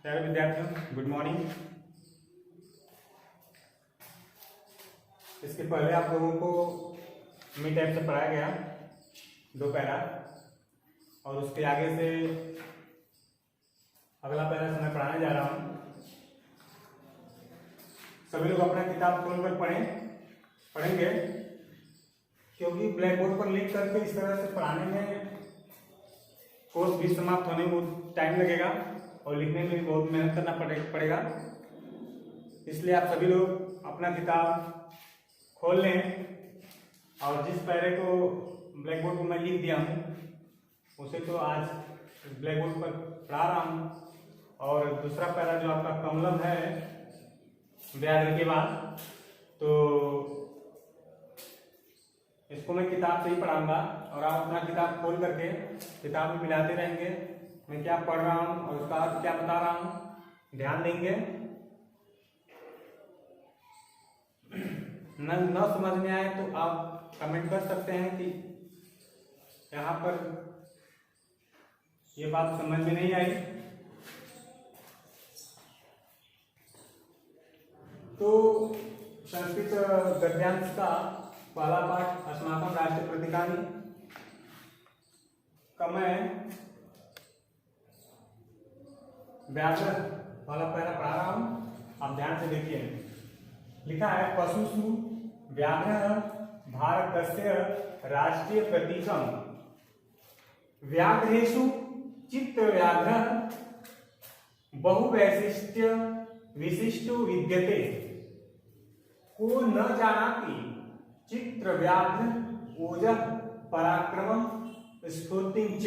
प्यारे विद्यार्थियों, good morning. इसके पहले आप लोगों को मी टाइप से पढ़ाया गया 2 पैरा, और उसके आगे से अगला पैरा से मैं पढ़ाने जा रहा हूँ। सभी लोग अपना किताब खोलकर पढ़ेंगे, क्योंकि ब्लैक बोर्ड पर लिख करके इस तरह से पढ़ाने में कोर्स भी समाप्त होने में टाइम लगेगा और लिखने में भी बहुत मेहनत करना पड़ेगा। इसलिए आप सभी लोग अपना किताब खोल लें और जिस पैरे को ब्लैक बोर्ड पर मैं लिख दिया हूँ उसे तो आज ब्लैक बोर्ड पर पढ़ा रहा हूँ, और दूसरा पैरा जो आपका कमलम है व्याघ्र के बाद, तो इसको मैं किताब से ही पढ़ाऊंगा और आप अपना किताब खोल करके किताब में मिलाते रहेंगे। मैं क्या पढ़ रहा हूँ और उसका अर्थ क्या बता रहा हूँ ध्यान देंगे। न समझ में आए तो आप कमेंट कर सकते हैं कि यहाँ पर ये बात समझ में नहीं आई। तो संस्कृत गद्यांश का पहला पाठ अस्माकं राष्ट्रीय प्रतीकानि का मैं व्याघ्र वाला पैरा पढ़ा रहा हूँ, आप ध्यान से देखिए। लिखा है पशुषु व्याघ्र भारतस्य राष्ट्रीय प्रतीकम् व्याघ्रेषु चित्तव्याघ्र बहुवैशिष्ट्य विशिष्टो विद्यते को न जानाति चित्रव्याघ्र ओजः पराक्रमं स्फूर्तिं च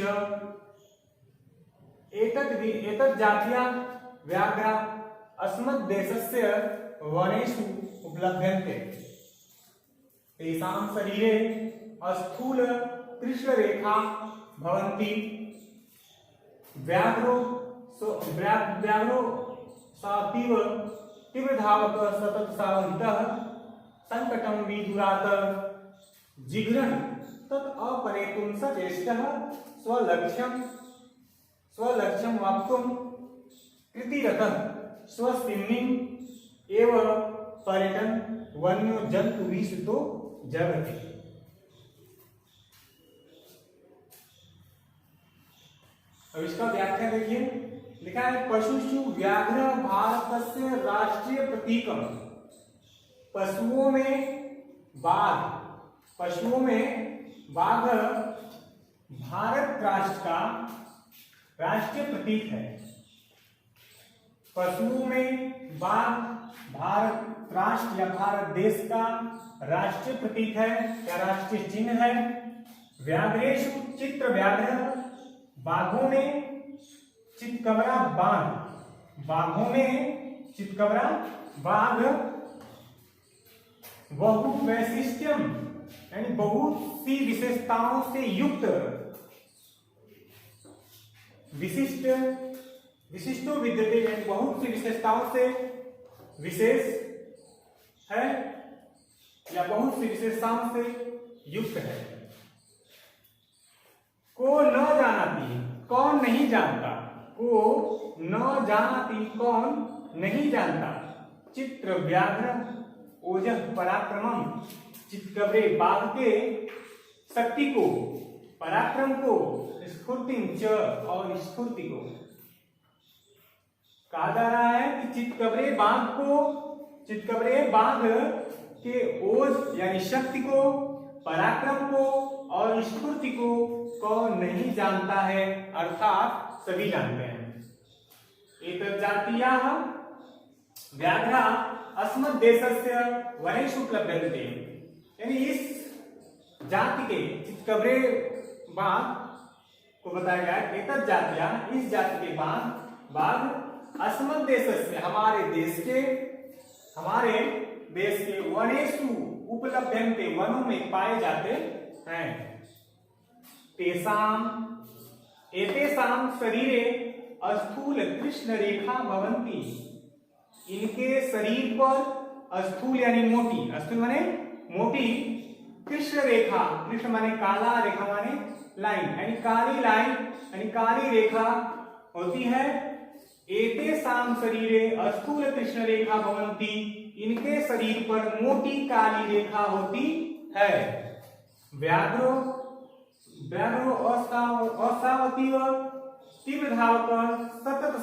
एतद् जातीया व्याघ्रा अस्मद्देशस्य वनेषु उपलभ्यन्ते। तेषां शरीरे स्थूल कृष्णरेखा भवन्ति। व्याघ्रो सातीव तीव्रधावक सततसावहितः संकटं विदुरात् जिघ्रन् तत् अपनेतुं सचेष्टः स्वलक्ष्यं वाप्तुं कृतिरतः स्वस्तिम्निम् एव पर्यटन वन्यो जन्तुभिः सुतो जगति। अब इसका व्याख्या देखिए। लिखा है पशुषु व्याघ्र भारतस्य राष्ट्रीय प्रतीकम्। पशुओं में बाघ भारत राष्ट्र का राष्ट्रीय प्रतीक है। पशुओं में बाघ भारत राष्ट्र या भारत देश का राष्ट्रीय प्रतीक है या राष्ट्रीय चिन्ह है। व्याघ्रेषु चित्र व्याघ्र, बाघों में चितकबरा बाघ बहुवैशिष्ट्यम यानी बहुत सी विशेषताओं से युक्त, विशिष्टो विद्यते यानी बहुत सी विशेषताओं से विशेष है या बहुत सी विशेषताओं से युक्त है। को न जानाती, कौन नहीं जानता, को न जानाती कौन नहीं जानता, चित्र व्याघ्र ओजः पराक्रमम, चितकबरे बाघ के शक्ति को, पराक्रम को, स्फूर्ति च और स्फूर्ति को। कहा जा रहा है कि चितकबरे बाघ के ओज यानी शक्ति को, पराक्रम को और स्फूर्ति को कौन नहीं जानता है, अर्थात सभी जानते हैं। एतद् जातीयाः व्याघ्रा अस्मद्देशस्य वनेषु उपलभ्यन्ते, यानी इस जाति के चितकबरे बाघ को बताया गया है। एतद् जातीया, इस जाति के बाघ अस्मद्देशस्य हमारे देश के वनेषु उपलभ्यन्ते वनों में पाए जाते हैं। एतेषां शरीरे स्थूल कृष्ण रेखा भवन्ति, इनके शरीर पर स्थूल यानी मोटी, स्थूल माने मोटी, कृष्ण रेखा, कृष्ण माने काला, रेखा माने लाइन, यानी काली लाइन यानी काली रेखा होती है एतेषां शरीरे स्थूल कृष्ण रेखा भवन्ति, इनके शरीर पर मोटी काली रेखा होती है। व्याघ्रो व्याघ्रो असावतीव तीव्र धावक सतत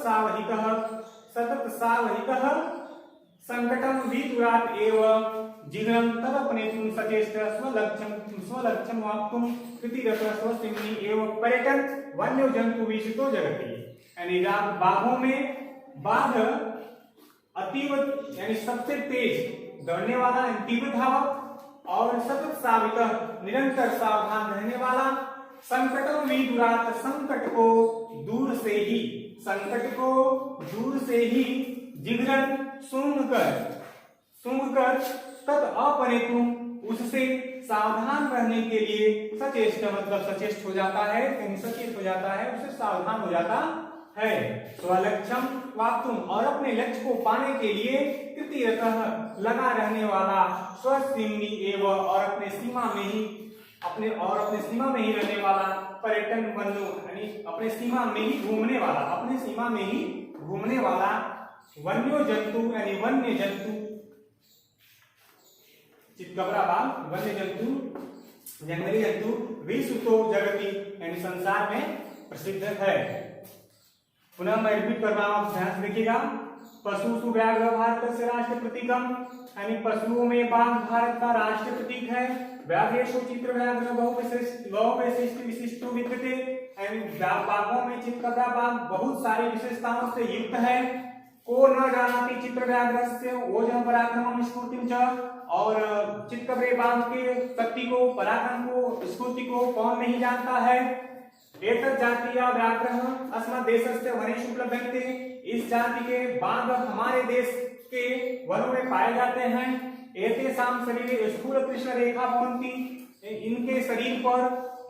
सावहितः संकटम विदुरात एवं जिघ्रं तदपनेतुं सचेष्ट स्वलक्ष्यं वाप्तुं कृतिरतः स्वसिम्नि एवं पर्यटन वन्य जंतु विशितो जगति। यानी बाघों में बाघ अतीव यानी सबसे तेज दौड़ने वाला, तीव्र धावक और सतत सावित निरंतर सावधान रहने वाला, संकटों विदुरात संकट को दूर से ही जिघ्रन सूंघ कर तद अपनेतु उससे सावधान रहने के लिए सचेष्ट मतलब सचेष्ट हो जाता है, सचेत हो जाता है, उससे सावधान हो जाता है। स्वलक्ष्यम वाप्तुम और अपने लक्ष्य को पाने के लिए कृतिरतः लगा रहने वाला, स्वसिम्नि एवं और अपने सीमा में ही रहने वाला, पर्यटन वन्य यानी अपने सीमा में ही घूमने वाला वन्य जंतु यानी वन्य जंतु चितकबरा बाघ वन्य जंतु जंगली जंतु विश्वतो जगति यानी संसार में प्रसिद्ध है। पुनः मैं रिपीट कर रहा हूं, ध्यान से देखिएगा। पशु व्याघ्र भारत से राष्ट्रीय प्रतीकम यानी पशुओं में बाघ भारत का राष्ट्रीय प्रतीक है। व्याघ्रेषु चित्र व्याघ्र बहुवैशिष्ट विशिष्टो विद्यते यानी बाघों में चितकबरा बाघ बहुत सारी विशेषताओं से युक्त है। को न जानाति चित्र व्याघ्रस्य ओजः पराक्रमं स्फूर्तिं च और चितकबरे बाघ के शक्ति को, पराक्रम को, स्फूर्ति को कौन नहीं जानता है। एतत् जातीय व्याघ्रः अस्मत् देशस्य वनेषु उपलभ्यन्ते, इस जाति के बाघ हमारे देश के वनों में पाए जाते हैं। एतेषां शरीरे स्थूल कृष्ण रेखा भवन्ति, इनके शरीर पर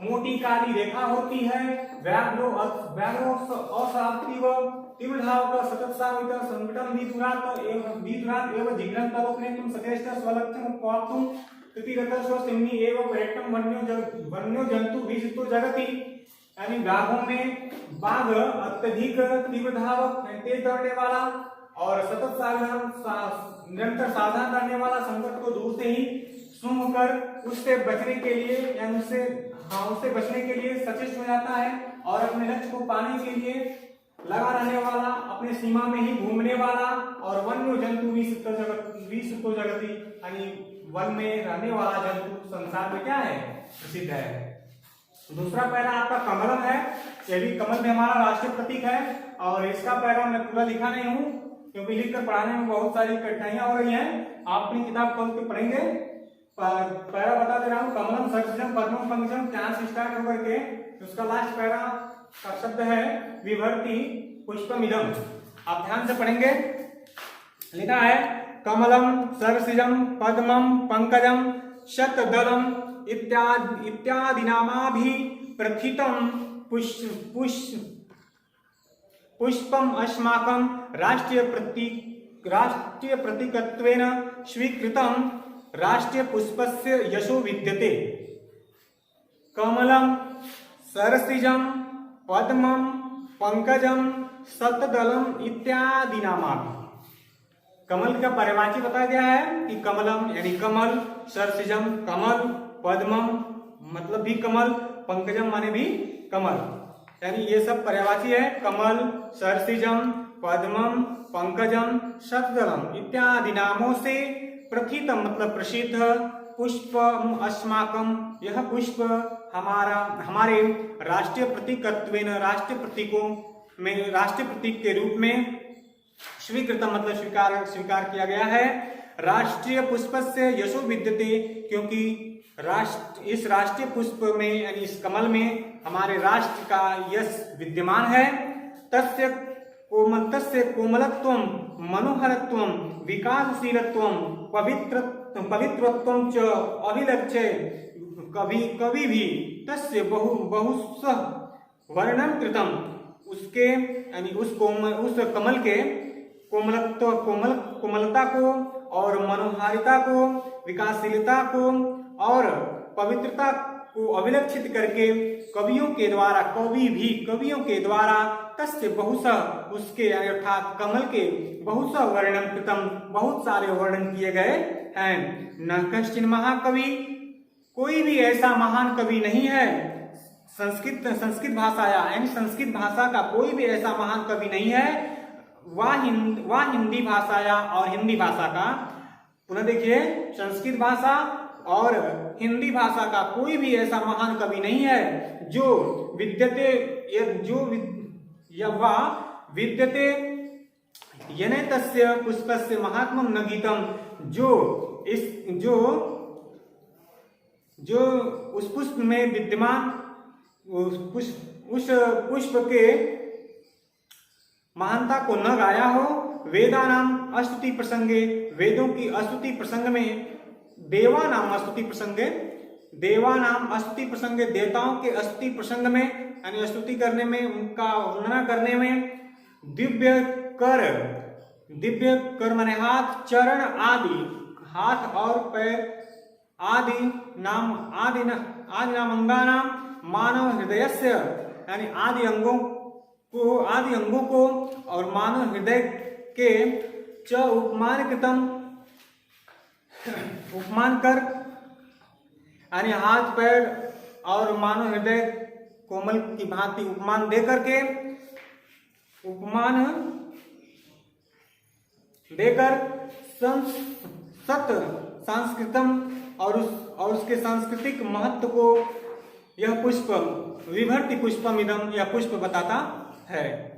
मोटी काली रेखा होती है। व्याघ्रो असावतीव तीव्र धावक सतत सावित संकटम विदुरात एवं जिघ्रं तदपनेतुं सचेष्ट स्वलक्ष्यं वाप्तुं कृतिरतः स्वसिम्नि एवं पर्यटन वन्यो जंतु विशितो जगति। यानी बाघों में बाघ अत्यधिक तीव्र धावक तेज दौड़ने वाला और सतत निरंतर सावधान रहने वाला, संकट को दूर से ही सूंघ कर उससे बचने के लिए यानी उससे बचने के लिए सचेत हो जाता है और अपने लक्ष्य को पाने के लिए लगा रहने वाला, अपने सीमा में ही घूमने वाला और वन्य जंतु विशितो जगति यानी वन में रहने वाला जंतु संसार में क्या है, प्रसिद्ध है। दूसरा पैरा आपका कमलम है, यह भी कमल में हमारा राष्ट्रीय प्रतीक है और इसका पैरा मैं पूरा लिखा नहीं हूँ क्योंकि लिखकर पढ़ाने में बहुत सारी कठिनाइयां हो रही हैं। आप अपनी किताब खोल के पढ़ेंगे। पैरा बता दे रहा हूँ, कमलम सर्वजम पद्मम पंकजम, यहाँ से स्टार्ट होकर के उसका लास्ट पैरा का शब्द है विभर्ति पुष्पमिदम। आप ध्यान से पढ़ेंगे। लिखा है कमलम सरसिजम पद्मम पंकजम शतदलम इत्यादि नामाभि प्रथितम पुष्पम अस्माकं राष्ट्रीय प्रतीकत्वेन स्वीकृतं राष्ट्रीय पुष्पस्य यशो विद्यते। कमलम सरसिजम पद्मम पंकजम शतदलम इत्यादि नामाभि। कमल का पर्यायवाची बताया गया है कि कमलम यानी कमल, सरसिजम कमल, पद्मम मतलब भी कमल, पंकजम माने भी कमल, यानी ये सब पर्यायवाची है। कमल, सरसिजम, पद्मम, पंकजम, शतदलम इत्यादि नामों से प्रथितम मतलब प्रसिद्ध पुष्पम अस्माकम, यह पुष्प हमारे राष्ट्रीय प्रतीकत्वेन राष्ट्रीय प्रतीकों में राष्ट्रीय प्रतीक के रूप में स्वीकृतम मतलब स्वीकार किया गया है। राष्ट्रीय पुष्प से यशो विद्यते क्योंकि इस राष्ट्रीय पुष्प में यानी इस कमल में हमारे राष्ट्र का यश विद्यमान है। तस्य कोमलत्वं मनोहरत्वं विकासशीलत्वं पवित्रत्वं च अभिलक्ष्य कभी भी तस्य बहुशः वर्णन कृतम। उसके यानी उस कमल के कोमलता को और मनोहारिता को, विकासशीलता को और पवित्रता को अभिलक्षित करके कवियों के द्वारा तस्य बहुशः उसके अर्थात कमल के बहुशः वर्णन कृतम, बहुत सारे वर्णन किए गए हैं। न कश्चिन महाकवि, कोई भी ऐसा महान कवि नहीं है, संस्कृत भाषाया यानी संस्कृत भाषा का कोई भी ऐसा महान कवि नहीं है, वह हिंदी भाषाया और हिंदी भाषा का, पुनः देखिए, संस्कृत भाषा और हिंदी भाषा का कोई भी ऐसा महान कवि नहीं है जो विद्यते विद्यते यने तस्य पुष्पस्य महात्मं न गीतम, जो उस पुष्प में विद्यमान उस पुष्प के महानता को न गाया हो। वेदानाम अस्तुति प्रसंगे, वेदों की अस्तुति प्रसंग में, देवानाम अस्तुति प्रसंगे, देवताओं के स्तुति प्रसंग में यानी स्तुति करने में, उनका वर्णना करने में, दिव्य कर माने हाथ, चरण आदि, हाथ और पैर आदि नाम अंगानाम मानव हृदयस्य यानी आदि अंगों को और मानव हृदय के च उपमान कर यानी हाथ पैर और मानव हृदय कोमल की भांति उपमान दे करके, उपमान देकर सत सांस्कृतम और उसके सांस्कृतिक महत्व को यह पुष्प विभर्ति पुष्पमिदम, यह पुष्प बताता है।